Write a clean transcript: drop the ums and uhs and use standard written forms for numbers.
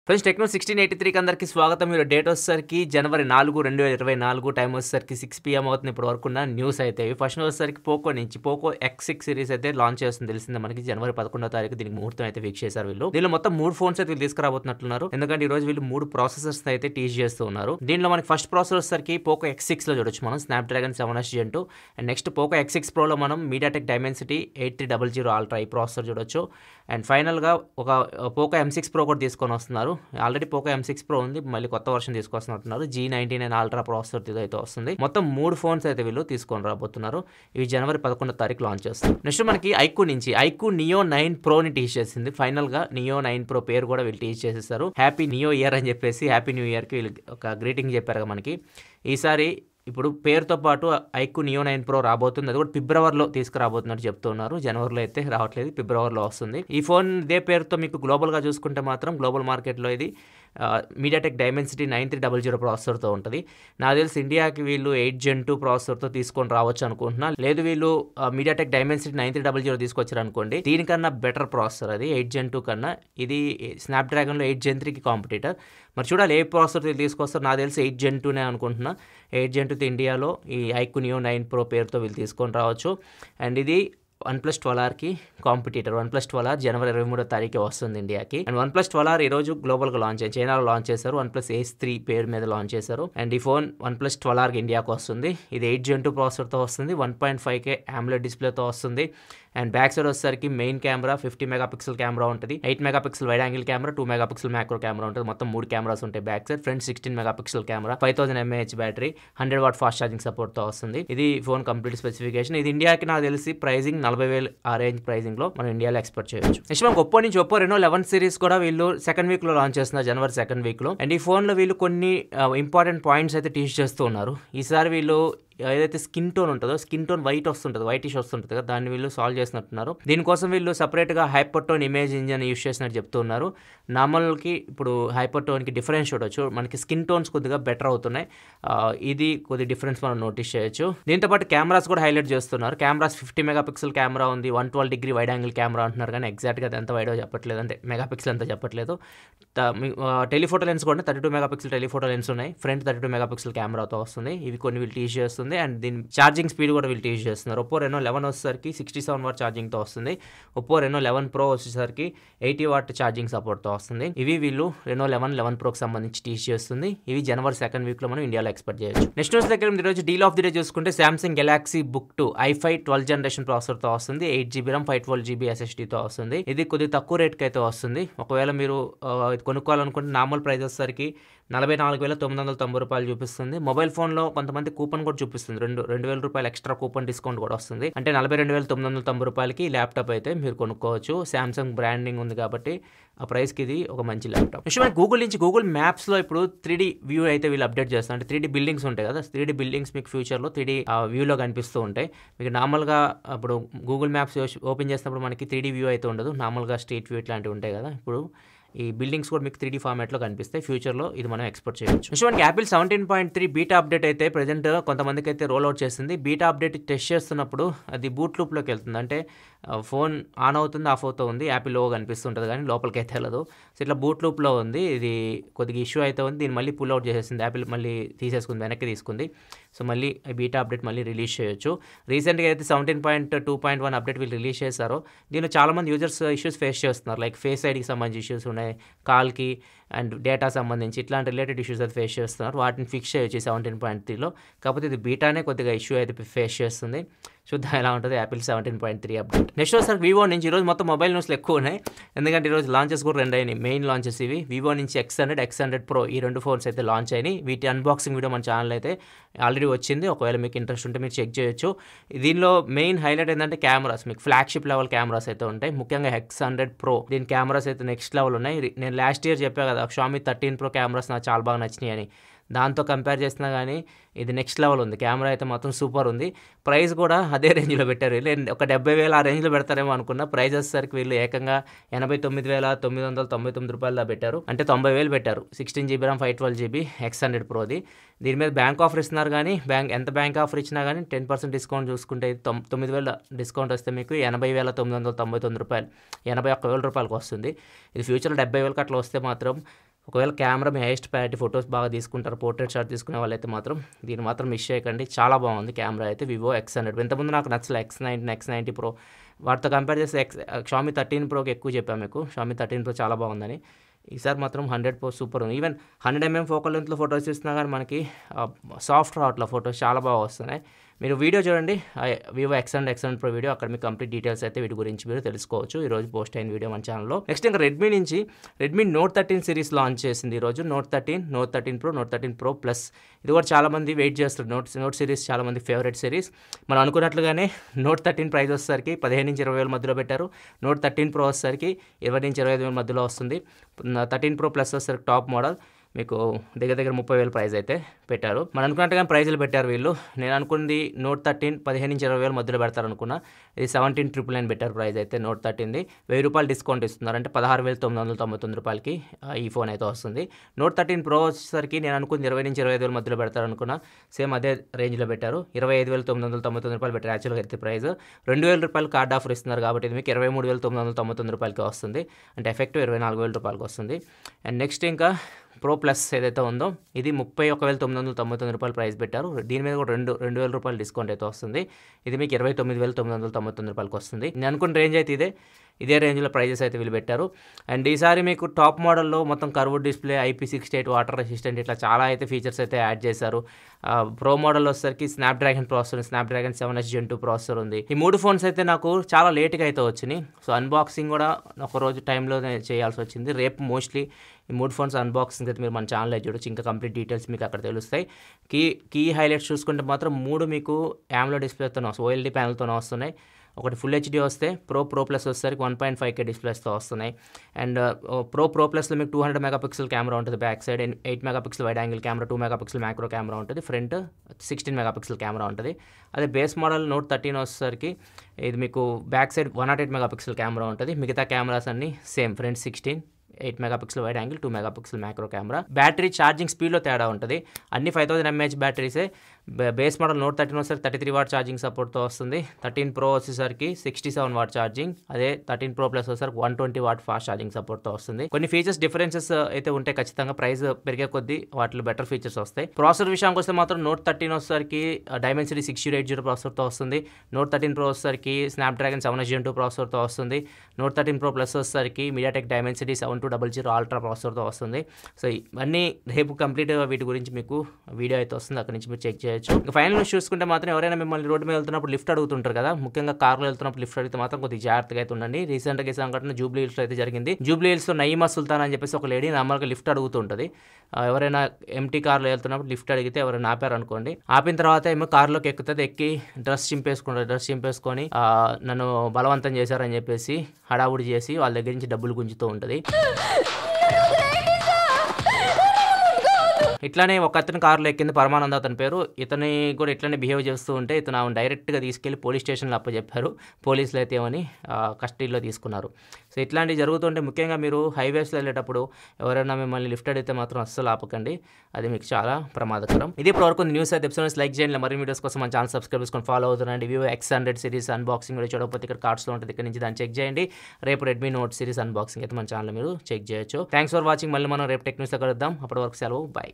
Friends techno 1683కి అందరికీ స్వాగతం. మీరు డేట్ వచ్చేసరికి జనవరి 4, 2024 టైం వచ్చేసరికి 6 PM అవుతుంది. ఇప్పటి వరకు ఉన్న న్యూస్ అయితే ఫస్ట్ వచ్చేసరికి పోకో నుంచి పోకో X6 సిరీస్ అయితే లాంచ్ చేస్తుంది. తెలిసిందే మనకి జనవరి 11వ తారీఖు దీనికి ముహూర్తం అయితే ఫిక్స్ చేశారు వీళ్ళు. దీనిలో మొత్తం 3 ఫోన్స్ అయితే వీళ్ళు తీసుకురాబోతున్నట్లున్నారు. ఎందుకంటే ఈ రోజు వీళ్ళు 3 ప్రాసెసర్స్ అయితే టీచ్ చేస్తూ ఉన్నారు. దీనిలో మనకి ఫస్ట్ ప్రాసెసర్ వచ్చేసరికి పోకో X6 లో చూడొచ్చు మనం Snapdragon 7S Gen 2 and next Poco X6 Pro లో మనం మీడియాటెక్ డైమెన్సిటీ 8300 అల్ట్రా ఈ ప్రాసెసర్ చూడొచ్చు. అండ్ ఫైనల్గా ఒక పోకో M6 Pro కూడా తీసుకొని వస్తున్నారు. ఆల్రెడీ పోకో M6 Pro ఉంది, మళ్ళీ కొత్త వర్షన్ తీసుకొస్తున్నారు. G99 అల్ట్రా ప్రాసెసర్ అయితే వస్తుంది. మొత్తం 3 ఫోన్స్ అయితే వీళ్ళు తీసుకొని రాబోతున్నారు. ఇవి జనవరి 11వ తారీఖు లాంచ్ చేస్తారు. నెక్స్ట్ మనకి ఐక్యూ నుంచి ఐక్యూ నియో 9 Pro ని టీచ్ చేసింది. ఫైనల్ గా నియో 9 Pro పేరు కూడా వీళ్ళు టీచ్ చేసేస్తారు. హ్యాపీ నియో ఇయర్ అని చెప్పేసి హ్యాపీ న్యూ ఇయర్ కి వీళ్ళు ఒక గ్రీటింగ్ చెప్పారు మనకి. ఈసారి ఇప్పుడు పేరుతో పాటు ఐక్యూ నియో 9 Pro రాబోతుంది. అది కూడా ఫిబ్రవరిలో తీసుకురాబోతున్నట్టు చెప్తున్నారు. జనవరిలో అయితే రావట్లేదు, ఫిబ్రవరిలో వస్తుంది. ఈ ఫోన్ ఇదే పేరుతో మీకు గ్లోబల్గా చూసుకుంటే మాత్రం గ్లోబల్ మార్కెట్లో ఇది మీడియాటెక్ డైమెన్సిటీ 9300 ప్రాసెసర్తో ఉంటుంది. నాకు తెలిసి ఇండియాకి వీళ్ళు 8 Gen 2 ప్రాసెసర్తో తీసుకొని రావచ్చు అనుకుంటున్నా. లేదు వీళ్ళు మీడియాటెక్ డైమెన్సిటీ 9300 తీసుకొచ్చారు అనుకోండి, దీనికన్నా బెటర్ ప్రాసెసర్ అది 8 Gen 2 కన్నా. ఇది స్నాప్డ్రాగన్లో 8 Gen 3కి కాంపిటీటర్. మరి చూడాలి ఏ ప్రాసెసర్ తీసుకొస్తారు. నాకు తెలిసి 8 Gen 2నే అనుకుంటున్నా. 8 Gen 2 ఇండియాలో ఈ ఐక్యూ నియో 9 Pro పేరుతో వీళ్ళు తీసుకొని రావచ్చు. అండ్ ఇది OnePlus 12Rకి కాంపిటీటర్. OnePlus 12R జనవరి 23వ తారీఖు వస్తుంది ఇండియాకి. అండ్ OnePlus 12R ఈ రోజు గ్లోబల్గా లాంచ్ అయ్యింది, చైనాలో లాంచ్ చేశారు. OnePlus Ace 3 పేరు మీద లాంచ్ చేశారు. అండ్ ఈ ఫోన్ OnePlus 12R ఇండియాకి వస్తుంది. ఇది 8 Gen 2 ప్రాసెసర్తో వస్తుంది. 1.5K AMOLED డిస్ప్లేతో వస్తుంది. అండ్ బ్యాక్ సైడ్ వచ్చేసరికి మెయిన్ కెమెరా 50 మెగాపిక్సెల్ కెమెరా ఉంటుంది. 8 megapixel wide angle camera, 2 megapixel macro camera ఉంటుంది. మొత్తం 3 కెమెరాస్ ఉంటాయి back side. Front 16 megapixel camera, 5000 mAh battery, 100 watt fast charging సపోర్ట్తో వస్తుంది. ఇది ఫోన్ కంప్లీట్ స్పెసిఫికేషన్. ఇది ఇండియాకి నాకు తెలిసి ప్రైజింగ్ 40,000 ఆ రేంజ్ ప్రైజింగ్ లో మనం ఇండియాలో ఎక్స్పెక్ట్ చేయొచ్చు. నెక్స్ట్ మనకు ఒప్పో నుంచి ఒప్పో Reno 11 సిరీస్ కూడా వీళ్ళు సెకండ్ వీక్ లో లాంచ్ చేస్తున్నారు, జనవరి 2nd వీక్ లో. అండ్ ఈ ఫోన్ లో వీళ్ళు కొన్ని ఇంపార్టెంట్ పాయింట్స్ అయితే టీచ్ చేస్తూ ఉన్నారు. ఈసారి వీళ్ళు ఏదైతే స్కిన్ టోన్ ఉంటుందో, స్కిన్ టోన్ వైట్ వస్తుంటుంది, వైటిష్ వస్తుంటుంది కదా, దాన్ని వీళ్ళు సాల్వ్ చేసినట్టున్నారు. దీనికోసం వీళ్ళు సపరేట్గా hyper tone image engine use చేసినట్టు చెప్తున్నారు. నార్మల్కి ఇప్పుడు హైపర్ టోన్కి డిఫరెన్స్ చూడొచ్చు. మనకి స్కిన్ టోన్స్ కొద్దిగా బెటర్ అవుతున్నాయి. ఇది కొద్ది డిఫరెన్స్ మనం నోటీస్ చేయొచ్చు. దీంతోపాటు కెమెరాస్ కూడా హైలైట్ చేస్తున్నారు. కెమెరాస్ 50 మెగాపిక్సెల్ కెమెరా ఉంది, 112 డిగ్రీ వైడ్ యాంగిల్ కెమెరా అంటున్నారు, కానీ ఎగ్జాక్ట్గా అది ఎంత వైడో చెప్పట్లేదు, అంటే మెగాపిక్సెల్ అంతా చెప్పట్లేదు. టెలిఫోటో లెన్స్ కూడా 32 మెగాపిక్సెల్ టెలిఫోటో లెన్స్ ఉన్నాయి. ఫ్రంట్ 32 మెగాపిక్సెల్ కెమెరాతో వస్తుంది. ఇవి కొన్ని వీళ్ళు టీచ్ చేస్తుంది. అండ్ దీని ఛార్జింగ్ స్పీడ్ కూడా వీళ్ళు టీచ్ చేస్తున్నారు. ఒప్పో Reno 11 వచ్చేసరికి 67 వాట్ ఛార్జింగ్తో వస్తుంది. ఒప్పో Reno 11 Pro వచ్చేసరికి 80 వాట్ ఛార్జింగ్ సపోర్ట్తో వస్తుంది. ఇవి వీళ్ళు Reno 11 Proకి సంబంధించి టీచ్ చేస్తుంది. ఇవి జనవరి 2nd వీక్ లో మనం ఇండియాలో ఎక్స్పెక్ట్ చేయొచ్చు. నెక్స్ట్ న్యూస్ దగ్గర ఈరోజు డీల్ ఆఫ్ ది డే చూసుకుంటే Samsung Galaxy Book 2 i5 12th generation ప్రాసెసర్తో వస్తుంది. 8GB RAM 512GB SSDతో వస్తుంది. ఇది కొద్దిగా తక్కువ రేట్కి అయితే వస్తుంది. ఒకవేళ మీరు ఇది కొనుక్కోవాలనుకుంటే నార్మల్ ప్రైస్ వచ్చేసరికి 44,990 రూపాయలు చూపిస్తుంది. మొబైల్ ఫోన్లో కొంతమంది కూపన్ కూడా చూపిస్తుంది, 2,000 రూపాయలు ఎక్స్ట్రా కూపన్ డిస్కౌంట్ కూడా వస్తుంది. అంటే 42,990 రూపాయలకి ల్యాప్టాప్ అయితే మీరు కొనుక్కోవచ్చు. శాంసంగ్ బ్రాండింగ్ ఉంది కాబట్టి ఆ ప్రైస్కి ఇది ఒక మంచి ల్యాప్టాప్. నెక్స్ట్ మనకి గూగుల్ నుంచి గూగుల్ మ్యాప్స్లో ఇప్పుడు 3D వ్యూ అయితే వీళ్ళు అప్డేట్ చేస్తారు. అంటే 3D బిల్డింగ్స్ ఉంటాయి కదా, 3D బిల్డింగ్స్ మీకు ఫ్యూచర్లో 3D వ్యూలో కనిపిస్తూ ఉంటాయి. మీకు నార్మల్గా ఇప్పుడు గూగుల్ మ్యాప్స్ ఓపెన్ చేసినప్పుడు మనకి 3D వ్యూ అయితే ఉండదు, నార్మల్గా స్ట్రీట్ వ్యూ ఇట్లాంటివి ఉంటాయి కదా. ఇప్పుడు ఈ బిల్డింగ్స్ కూడా మీకు 3D ఫార్మాట్లో కనిపిస్తాయి. ఫ్యూచర్లో ఇది మనం ఎక్స్పెక్ట్ చేయొచ్చు. నెక్స్ట్ మనకి యాపిల్ 17.3 బీటా అప్డేట్ అయితే ప్రెజెంట్ కొంతమందికి అయితే రోల్ అవుట్ చేస్తుంది. బీటా అప్డేట్ టెస్ట్ చేస్తున్నప్పుడు అది బూట్ లూప్లోకి వెళ్తుంది. అంటే ఫోన్ ఆన్ అవుతుంది, ఆఫ్ అవుతూ ఉంది, యాపిల్ లోగో కనిపిస్తుంటుంది కానీ లోపలికి అయితే వెళ్ళదు. సో ఇట్లా బూట్ లూప్లో ఉంది. ఇది కొద్దిగా ఇష్యూ అయితే ఉంది. దీన్ని మళ్ళీ పుల్ అవుట్ చేసేసింది యాపిల్, మళ్ళీ తీసేసుకుంది, వెనక్కి తీసుకుంది. సో మళ్ళీ బీటా అప్డేట్ మళ్ళీ రిలీజ్ చేయొచ్చు. రీసెంట్గా అయితే 17.2.1 అప్డేట్ వీళ్ళు రిలీజ్ చేశారో దీనిలో చాలామంది యూజర్స్ ఇష్యూస్ ఫేస్ చేస్తున్నారు. లైక్ ఫేస్ ఐడికి సంబంధించి ఇష్యూస్ ఉన్నాయి, కాల్కి అండ్ డేటా సంబంధించి ఇట్లాంటి రిలేటెడ్ ఇష్యూస్ అయితే ఫేస్ చేస్తున్నారు. వాటిని ఫిక్స్ చేయొచ్చు 17.3లో. కాకపోతే ఇది బీటానే కొద్దిగా ఇష్యూ అయితే ఫేస్ చేస్తుంది. చూద్దాం ఎలా ఉంటుంది యాపిల్ 17.3 అప్డేట్. నెక్స్ట్ వచ్చేసరి వివో నుంచి ఈరోజు మొత్తం మొబైల్ న్యూస్లు ఎక్కువ ఉన్నాయి, ఎందుకంటే ఈరోజు లాంచెస్ కూడా 2 అయినాయి. మెయిన్ లాంచెస్ ఇవి. వివో నుంచి X100 Pro ఈ 2 ఫోన్స్ అయితే లాంచ్ అయినాయి. వీటి అన్బాక్సింగ్ వీడియో మన ఛానల్ అయితే ఆల్రెడీ వచ్చింది. ఒకవేళ మీకు ఇంట్రెస్ట్ ఉంటే మీరు చెక్ చేయొచ్చు. దీనిలో మెయిన్ హైలైట్ ఏంటంటే కెమెరాస్, మీకు ఫ్లాగ్షిప్ లెవెల్ కెమెరాస్ అయితే ఉంటాయి. ముఖ్యంగా X100 Pro దీని కెమెరాస్ అయితే నెక్స్ట్ లెవెల్ ఉన్నాయి. నేను లాస్ట్ ఇయర్ చెప్పా కదా Xiaomi 13 Pro కెమెరాస్ నాకు చాలా బాగా నచ్చినాయి అని. దాంతో కంపేర్ చేసినా కానీ ఇది నెక్స్ట్ లెవెల్ ఉంది. కెమెరా అయితే మొత్తం సూపర్ ఉంది. ప్రైస్ కూడా అదే రేంజ్లో పెట్టారు. వీళ్ళు ఒక 70,000 ఆ రేంజ్లో పెడతారేమో అనుకున్న, ప్రైస్ వచ్చేసరికి వీళ్ళు ఏకంగా 89,999 రూపాయలు పెట్టారు. అంటే 90,000 పెట్టారు. 16GB RAM 512GB X100 Proది. దీని మీద బ్యాంక్ ఆఫర్ ఇస్తున్నారు, కానీ ఎంత బ్యాంక్ ఆఫర్ ఇచ్చినా కానీ 10% డిస్కౌంట్ చూసుకుంటే 9,000 డిస్కౌంట్ వస్తే మీకు 80,999 రూపాయలు, 81,000 రూపాయలకు వస్తుంది. ఇది ఫ్యూచర్లో 70,000కి అట్లా వస్తే మాత్రం ఒకవేళ కెమెరా మీ హైయెస్ట్ ప్రయారిటీ ఫోటోస్ బాగా తీసుకుంటారు, పోర్ట్రేట్ షాట్ తీసుకునే వాళ్ళైతే మాత్రం దీన్ని మాత్రం మిస్ చేయకండి. చాలా బాగుంది కెమెరా అయితే. వివో X100 ఇంతకుముందు నాకు నచ్చలే X90 Pro, వాటితో కంపేర్ చేస్తే Xiaomi 13 Proకి ఎక్కువ చెప్పాను మీకు. Xiaomi 13 Pro చాలా బాగుందని. ఈసారి మాత్రం 100% సూపర్ ఉంది. ఈవెన్ 100mm ఫోకల్ లెంత్లో ఫోటోస్ తీస్తున్నా కానీ మనకి సాఫ్ట్ రావట్ల ఫోటోస్ చాలా బాగా వస్తున్నాయి. మీరు వీడియో చూడండి, వివో X100 Pro వీడియో, అక్కడ మీకు కంప్లీట్ డీటెయిల్స్ అయితే వీటి గురించి మీరు తెలుసుకోవచ్చు. ఈరోజు పోస్ట్ అయిన వీడియో మన ఛానల్లో. నెక్స్ట్ ఇంకా రెడ్మీ నుంచి రెడ్మీ Note 13 సిరీస్ లాంచ్ చేసింది ఈరోజు. Note 13 Pro, Note 13 Pro Plus. ఇది కూడా చాలామంది వెయిట్ చేస్తారు. నోట్ సిరీస్ చాలామంది ఫేవరెట్ సిరీస్. మనం అనుకున్నట్లుగానే Note 13 ప్రైస్ వచ్చేసరికి 15 నుంచి 20 వేల మధ్యలో పెట్టారు. Note 13 Pro వచ్చేసరికి 20 నుంచి 25 వేల మధ్యలో వస్తుంది. 13 Pro Plus వచ్చేసరికి టాప్ మోడల్ మీకు దగ్గర 30,000 ప్రైస్ అయితే పెట్టారు. మనం అనుకున్నట్టుగా ప్రైజులు పెట్టారు వీళ్ళు. నేను అనుకుంది Note 13 15 నుంచి 20,000 మధ్యలో పెడతారు అనుకున్నా. ఇది 17,999 పెట్టారు ప్రైస్ అయితే. Note 13ది ₹1000 డిస్కౌంట్ ఇస్తున్నారు, అంటే 16,999 రూపాయలకి ఈ ఫోన్ అయితే వస్తుంది. Note 13 Pro వచ్చేసరికి నేను అనుకుంది 20 నుంచి 25,000 మధ్యలో పెడతారు అనుకున్నా. సేమ్ అదే రేంజ్లో పెట్టారు. 25,999 రూపాయలు పెట్టారు యాక్చువల్గా అయితే ప్రైస్. ₹2,000 కార్డ్ ఆఫర్ ఇస్తున్నారు కాబట్టి ఇది మీకు 23,999 రూపాయలకి వస్తుంది, అంటే ఎఫెక్టివ్ 24,000 రూపాయలకి వస్తుంది. అండ్ నెక్స్ట్ ఇంకా Pro Plus ఏదైతే ఉందో ఇది 31,999 రూపాయలు ప్రైస్ పెట్టారు. దీని మీద కూడా ₹2,000 డిస్కౌంట్ అయితే వస్తుంది. ఇది మీకు 29,999 రూపాయలకి వస్తుంది. నేను అనుకున్న రేంజ్ అయితే ఇదే రేంజ్లో ప్రైజెస్ అయితే వీళ్ళు పెట్టారు. అండ్ ఈసారి మీకు టాప్ మోడల్లో మొత్తం curved display, IP68 water resistant, ఇట్లా చాలా అయితే ఫీచర్స్ అయితే యాడ్ చేశారు. ప్రో మోడల్ వచ్చేసరికి Snapdragon processor, Snapdragon 7H Gen 2 processor ఉంది. ఈ 3 ఫోన్స్ అయితే నాకు చాలా లేట్గా అయితే వచ్చినాయి. సో అన్బాక్సింగ్ కూడా ఒకరోజు టైంలోనే చేయాల్సి వచ్చింది. రేపు మోస్ట్లీ ఈ 3 ఫోన్స్ అన్బాక్సింగ్ అయితే మీరు మన ఛానల్లో చూడొచ్చు. ఇంకా కంప్లీట్ డీటెయిల్స్ మీకు అక్కడ తెలుస్తాయి. కీ హైలైట్స్ చూసుకుంటే మాత్రం 3 మీకు AMOLED డిస్ప్లేతో OLED ప్యానల్తోనే వస్తున్నాయి. ఒకటి ఫుల్ హెచ్డీ వస్తే Pro Plus వచ్చేసరికి 1.5K డిస్ప్లేస్తో వస్తున్నాయి. అండ్ Pro Plusలో మీకు 200 మెగాపిక్సెల్ కెమెరా ఉంటుంది back side, 8 megapixel wide angle camera, 2 megapixel macro camera ఉంటుంది, ఫ్రంట్ 16 మెగాపిక్సెల్ కెమెరా ఉంటుంది. అదే బేస్ మోడల్ Note 13 వచ్చేసరికి ఇది మీకు బ్యాక్ సైడ్ 108 మెగాపిక్సెల్ కెమెరా ఉంటుంది. మిగతా కెమెరాస్ అన్ని same, front 16, 8 megapixel wide angle, 2 megapixel macro camera. Battery charging స్పీడ్లో తేడా ఉంటుంది. అన్ని 5000 mAh బ్యాటరీసే. బేస్ మోడల్ Note 13 వచ్చేసరికి 33 వాట్ ఛార్జింగ్ సపోర్ట్తో వస్తుంది. 13 Pro వచ్చేసరికి 67 వాట్ ఛార్జింగ్, అదే 13 Pro Plus వచ్చేసరికి 120 వాట్ ఫాస్ట్ ఛార్జింగ్ సపోర్ట్తో వస్తుంది. కొన్ని ఫీచర్స్ డిఫరెన్సెస్ అయితే ఉంటాయి ఖచ్చితంగా, ప్రైస్ పెరిగే కొద్దీ వాటిలో బెటర్ ఫీచర్స్ వస్తాయి. ప్రాసెసర్ విషయానికి వస్తే మాత్రం Note 13 వచ్చేసరికి Dimensity 6080 ప్రాసెసర్తో వస్తుంది. Note 13 Pro వచ్చేసరికి స్నాప్డ్రాగన్ 7H Gen 2 ప్రాసెసర్తో వస్తుంది. Note 13 Pro Plus వచ్చేసరికి MediaTek Dimensity 7200 అల్ట్రా ప్రాసెసర్తో వస్తుంది. సో ఇవన్నీ రేపు కంప్లీట్గా వీటి గురించి మీకు వీడియో అయితే వస్తుంది, అక్కడి నుంచి మీరు చెక్ చేయొచ్చు. ఇంకా ఫైనల్ న్యూస్ చూసుకుంటే మాత్రం ఎవరైనా మిమ్మల్ని రోడ్డు మీద వెళ్తున్నప్పుడు లిఫ్ట్ అడుగుతుంటారు కదా, ముఖ్యంగా కార్లో వెళ్తున్నప్పుడు లిఫ్ట్ అడిగితే మాత్రం కొద్దిగా జాగ్రత్తగా అయితే ఉండండి. రీసెంట్గా ఈ సంఘటన జూబ్లీ హిల్స్లో అయితే జరిగింది. జూబ్లీ హిల్స్లో నయీమా సుల్తాన్ అని చెప్పేసి ఒక లేడీ నార్మల్గా లిఫ్ట్ అడుగుతుంటుంది. ఎవరైనా ఎంటీ కార్లో వెళ్తున్నప్పుడు లిఫ్ట్ అడిగితే ఎవరైనా ఆపారు అనుకోండి, ఆపిన తర్వాత ఏమో కార్లోకి ఎక్కుతుంది, ఎక్కి డ్రెస్ చింపేసుకొని నన్ను బలవంతం చేశారని చెప్పేసి హడావుడి చేసి వాళ్ళ దగ్గర నుంచి డబ్బులు గుంజుతూ ఉంటుంది. ఇట్లానే ఒక అతని కారులో ఎక్కింది, పరమానంద్ అతని పేరు. ఇతని కూడా ఇట్లానే బిహేవ్ చేస్తూ ఉంటే ఇతను ఆమెను డైరెక్ట్గా తీసుకెళ్లి పోలీస్ స్టేషన్లో అప్పచెప్పారు. పోలీసులు అయితే ఏమని కస్టడీలో తీసుకున్నారు. సో ఇట్లాంటివి జరుగుతుంటే ముఖ్యంగా మీరు హైవేస్లో వెళ్ళేటప్పుడు ఎవరైనా మిమ్మల్ని లిఫ్ట్ అడిగితే మాత్రం అస్సలు ఆపకండి, అది మీకు చాలా ప్రమాదకరం. ఇది ఇప్పటివరకు న్యూస్ అయితే ఎపిసోడ్స్ లైక్ చేయండి. మరిన్ని వీడియోస్ కోసం మన ఛానల్ సబ్స్క్రైబ్ చేసుకొని ఫాలో అవుతుండండి. Vivo X100 series unboxing video చూడకపోతే ఇక్కడ కార్డ్స్లో ఉంటుంది, ఇక్కడ నుంచి దాన్ని చెక్ చేయండి. రేపు రెడ్మీ నోట్ సిరీస్ అన్బాక్సింగ్ అయితే మన ఛానల్ మీరు చెక్ చేయొచ్చు. Thanks for watching. మళ్ళీ మనం రేపు టెక్ న్యూస్లో కలుద్దాం. అప్పటి వరకు సెలవు, బాయ్.